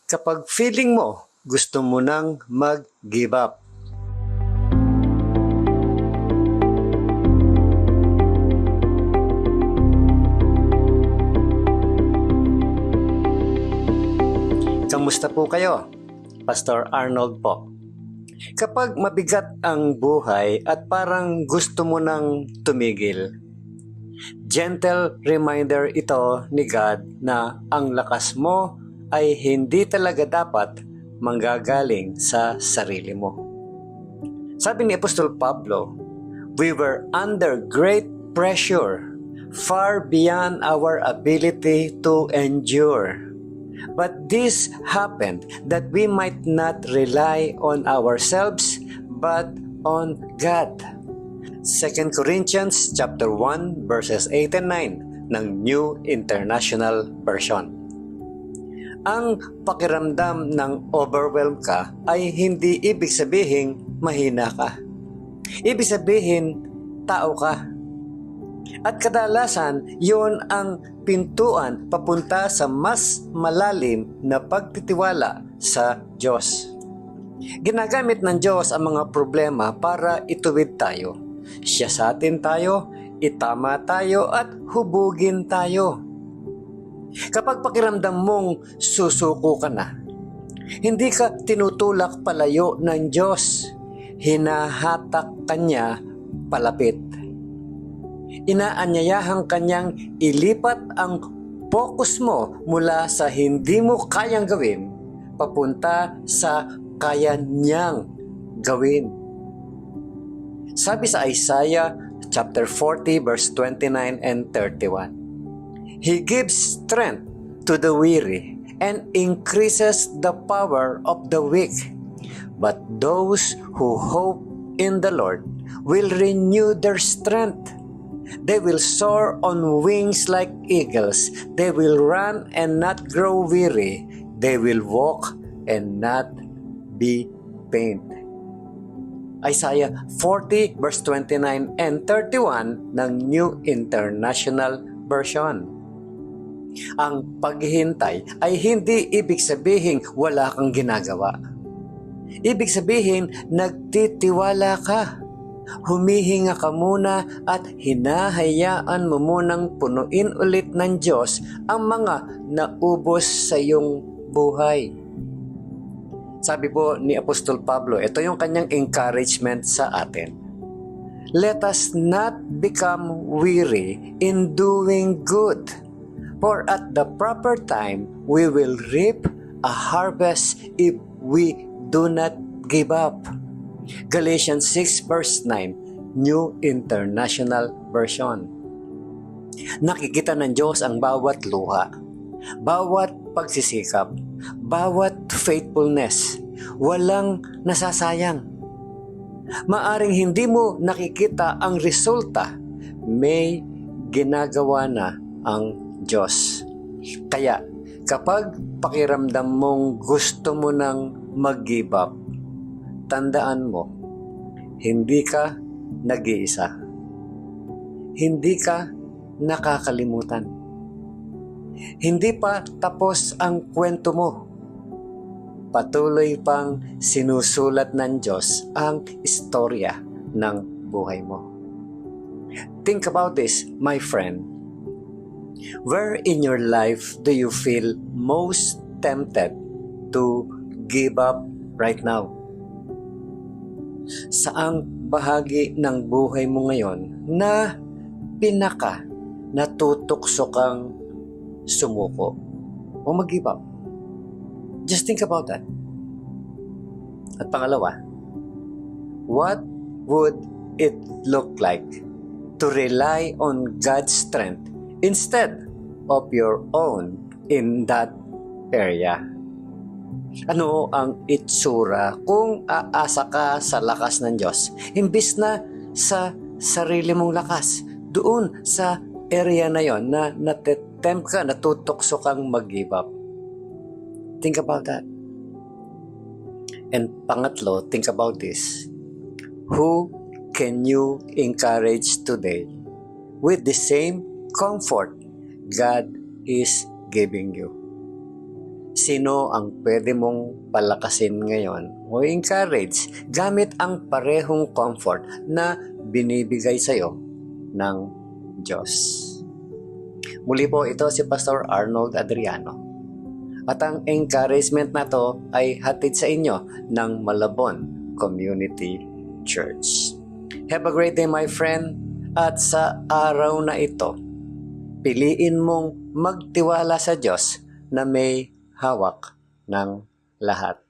kapag feeling mo gusto mo nang mag-give up. Kamusta po kayo? Pastor Arnold po. Kapag mabigat ang buhay at parang gusto mo nang tumigil, gentle reminder ito ni God na ang lakas mo ay hindi talaga dapat manggagaling sa sarili mo. Sabi ni Apostol Pablo, we were under great pressure, far beyond our ability to endure. But this happened that we might not rely on ourselves but on God. 2 Corinthians chapter 1 verses 8 and 9 ng New International Version. Ang pakiramdam ng overwhelmed ka ay hindi ibig sabihin mahina ka. Ibig sabihin tao ka. At kadalasan, yon ang pintuan papunta sa mas malalim na pagtitiwala sa Diyos. Ginagamit ng Diyos ang mga problema para ituwid tayo. Siya sa atin tayo, itama tayo at hubugin tayo. Kapag pakiramdam mong susuko ka na, hindi ka tinutulak palayo ng Diyos, hinahatak ka niya palapit. Inaanyayahan kanyang ilipat ang focus mo mula sa hindi mo kayang gawin papunta sa kaya niyang gawin. Sabi sa Isaiah chapter 40 verse 29 and 31, He gives strength to the weary and increases the power of the weak. But those who hope in the Lord will renew their strength. They will soar on wings like eagles. They will run and not grow weary. They will walk and not be faint. Isaiah 40 verse 29 and 31 ng New International Version. Ang paghihintay ay hindi ibig sabihin wala kang ginagawa. Ibig sabihin nagtitiwala ka. Humihinga ka muna at hinahayaan mo munang punuin ulit ng Diyos ang mga naubos sa iyong buhay. Sabi po ni Apostol Pablo, ito yung kanyang encouragement sa atin. Let us not become weary in doing good, for at the proper time we will reap a harvest if we do not give up. Galatians 6 verse 9, New International Version. Nakikita ng Diyos ang bawat luha, bawat pagsisikap, bawat faithfulness. Walang nasasayang. Maaring hindi mo nakikita ang resulta, may ginagawa na ang Diyos. Kaya kapag pakiramdam mong gusto mo nang mag-give up, tandaan mo, hindi ka nag-iisa. Hindi ka nakakalimutan. Hindi pa tapos ang kwento mo. Patuloy pang sinusulat ng Diyos ang istorya ng buhay mo. Think about this, my friend. Where in your life do you feel most tempted to give up right now? Saang bahagi ng buhay mo ngayon na pinaka natutukso kang sumuko o mag-give up? Just think about that. At pangalawa, what would it look like to rely on God's strength instead of your own in that area? Ano ang itsura kung aasa ka sa lakas ng Diyos imbis na sa sarili mong lakas doon sa area na yon na natitempt ka, natutokso kang mag-give up? Think about that. And pangatlo, think about this. Who can you encourage today with the same comfort God is giving you? Sino ang pwede mong palakasin ngayon o encourage gamit ang parehong comfort na binibigay sa'yo ng Diyos? Muli po, ito si Pastor Arnold Adriano. At ang encouragement na to ay hatid sa inyo ng Malabon Community Church. Have a great day, my friend. At sa araw na ito, piliin mong magtiwala sa Diyos na may hawak ng lahat.